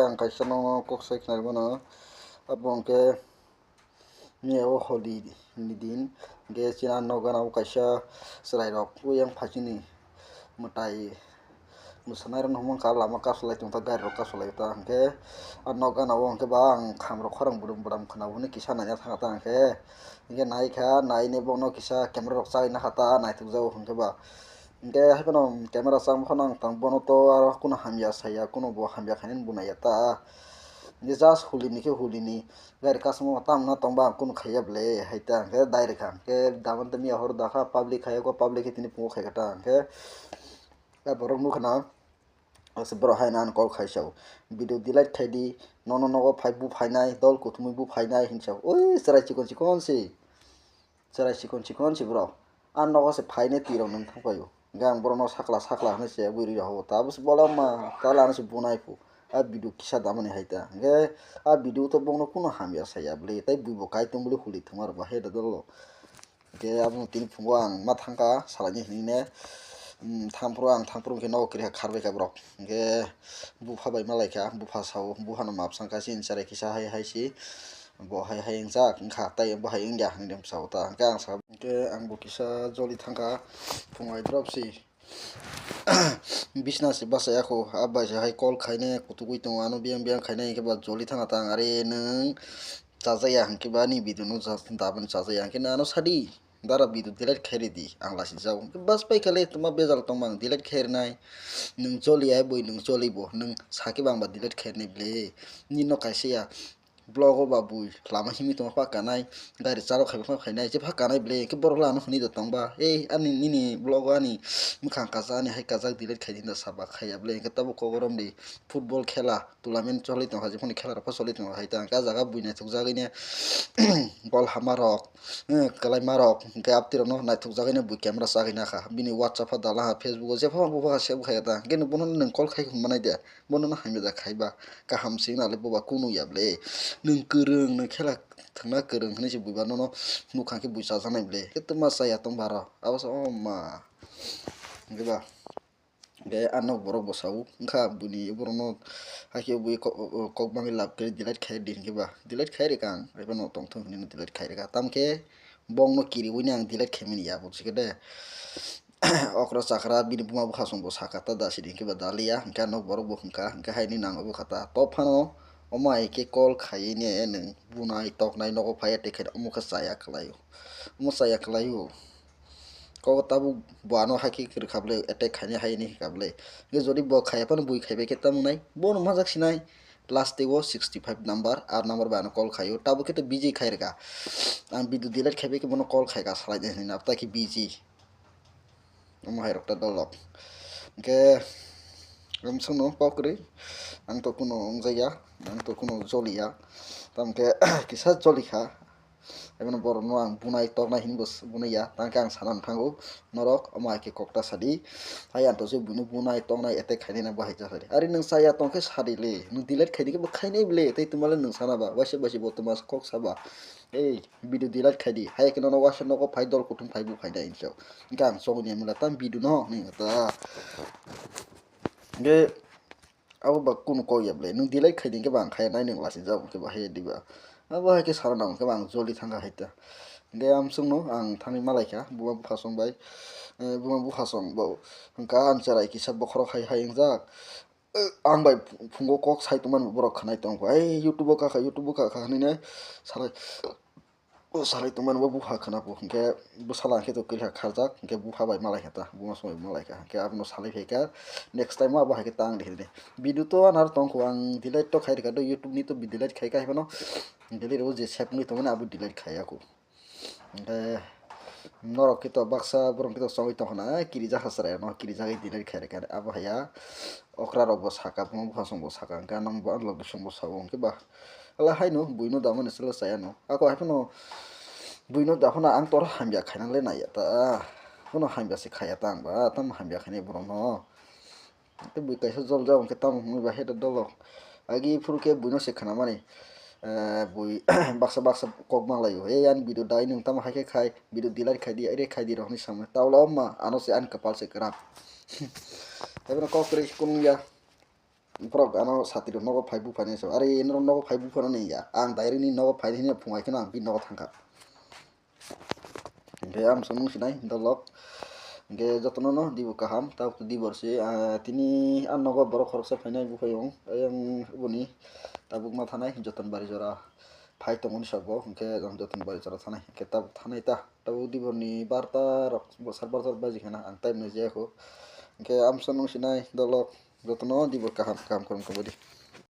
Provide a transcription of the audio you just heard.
ang kaisa no kok sai khnai bono abong ke niao holi ni din ge china noga nau kaisa serai rok uyang phachini mutai musanai ron humong ka lama kasulai tungta gari rok kasulai ta hingke noga nau hingke bang kham rok khorang budum budam khana buni kisa nanya thangata hingke hingke naikha naine bono kisa camera rok chai na hata naituk jau hingke ba hingke haibano camera chang phano tang bono to aro kuno hamya saya kuno bo hamya khanin bunaya ta hingke just hulini ke hulini gari kasmo tam na tongba kuno khaya ble haita hingke direct hingke daman temi hor dakha public khaya ko public ke tini pungo khaigata hingke borok nukha ase borok haina an kol khaisao video delete khaidi nono nogo phai bu phainai dol kuthumui bu phainai hinsao oi cherai chikon chikon si cherai chikon chikon si bro an nogo se phaine tirok nung thangpaio gang borok no sakla sakla hinai se buri rok tabos bolama tala se bunai pu a video kisa damani haita hingke a video to bongno kuno hamya saya bli tei bui bo kai tongbili huli thumar ba he dolo ke abong tini phungo ang ma thangka salani hinine thampro ang thampro ke no kriha kharbai ka brok hingke bufa bai malaika bufa sao bufa no map sangka sin chare kisa hai hai si bo hai hai jak wngkha tai bo hai wngya hingdem sao ta hingke ang sa hingke ang bo kisa joli thangka phungai drop si bisna si basai ako abai se hai kol khaine kutugui tongo ano biang biang khaine hingke ba joli thanga ta are nung chajaya hingke ba ni video no dabani chajaya hingke nano sadi dara video delete khairi di ang lasi jau bas pai khale tuma bezal tongmang delete khairnai nung joli ai boi nung joli bo nung saki bangba delete khairnai ble ni no kaisia blog ba bui lama himi tongma pa kanai gari chalo khaiba khainai je pha kanai ble ke borok lano hini do tongba ani nini blog ani mukhang kaza ani hai kaza delete khaidin da saba khaya ble ke tabo kogorom di football khela tournament choli tong haji phoni khela pa choli tong haita ka jaga buina thukjagine bol hamarok kalai marok hingke aptiro no naituk jagine bui camera chagina kha bini whatsapp dala facebook jephang buba sebo khayata gene bono nung call khai manai de bono no hamida khaiba kaham signal boba kunu yable nung kurung nung khela thangna kurung hinai se buiba no nukhang ke bui chajanai ble ketma saya tong baro abos ma hingke ba ge ano borok bosau wngkha buni borok no haike bui kokbangi lab ke delete khai di hingke ba delete khai rekang rebano tongthong hini delete khai reka tamke bong no kiri wini ang delete khaimani ya buchike de okra chakra bini buma bu khasong bo sakata da sidi hingke ba dalia hingke no borok bo hingka hingke haini nango bo khata top phano omai ke call khaine nung bunai toknai nogo phaya tekhe omukha chaya khlaio omo chaya khlaio ko tabu boano haki kir khable attack khani haini khable ge jodi bo khaya pan bui khaibe ke tamunai bon majak sinai last day wo 65 number ar number ba call khayo tabu ke to busy khairga ang bidu delete khaibe ke bono call khaiga salai ni napta ki busy omo hai rokta dolok ke gamsung pokri ang to kuno ongjaya ang to kuno jolia tamke kisa jolika ebon borok no ang bunai toknai hinbo bunaiya tangke ang sanan thango norok omai ke kokta sadi hai anto je bunu bunai toknai attack khaini na bahai jasari ari nung saya tongke sadi le nung delete khaidi ke khainai ble tei tumala nung sana ba wase basi bo tumas kok saba video delete khaidi hai ke no wase no ko phai dol kutum phai bu phaida inso gang sogni mula tam video no ni ta ge abo ba kuno ko yable nung delete khaidi ke bang khai nai nung lasi jau ke ba he diba abo hai ke sarana ke bang joli thanga haita ge amsung no ang thani malaika buwa bukhasong bai buwa bukhasong bo hingka an charai kisa bokhoro khai hai ingjak ang bai phungo kok sai tuman borok khanai tong bai youtube ka hinai salai salai tuman bo bukha khana bo hingke busala ke to kirha kharjak hingke bukha bai malai heta buma somai malaika hingke abno salai pheka next time abo hai ke tang de video to anar tong ko ang delete to khai ka do youtube ni to delete khai ka hibano delete ro je save ni to mana abo delete khai ako hingke norok ke to baksa borong ke to songoi tong na kiri jaka sara no kiri jaka delete khai ka abo haya okra rok bo saka buma bukha song bo saka hingke nang bo log song bo sabo hingke ba ala haino buino damani sela sayano ako haipano buino dafana ang tor hambia khainang le naya ta kono hambia se khaya ta ang ba tam hambia khaine borong no te bui kaisa jol jaw ke tam mui ba heda dolo agi furke buino se khana mani bui baksa baksa kok manglayo an video dai nung tam haike khai video delete khai di ere khai di rohni samne tawla ma ano se an kapal se krap ebona kok kre kun ya Prok ano satiro nogo phai bufani so are eno nogo phai bufano ni ya ang direct ni nogo phai ni phungai kheno ang bi nogo thangka hingke amsa nung sinai dolok hingke jotono no dibo kaham tab dibor si tini ang nogo borok khoroksa phainai bufayong ayang boni tabuk thanai joton bari jora phai tongmani sabo hingke jang joton bari jora thanai hingke tab thanai ta tabuk dibor ni 12 rok sar 12 baji khana ang time ni jayako hingke amsa nung sinai dolok jotono dibor kaham kaham kormo kabodi.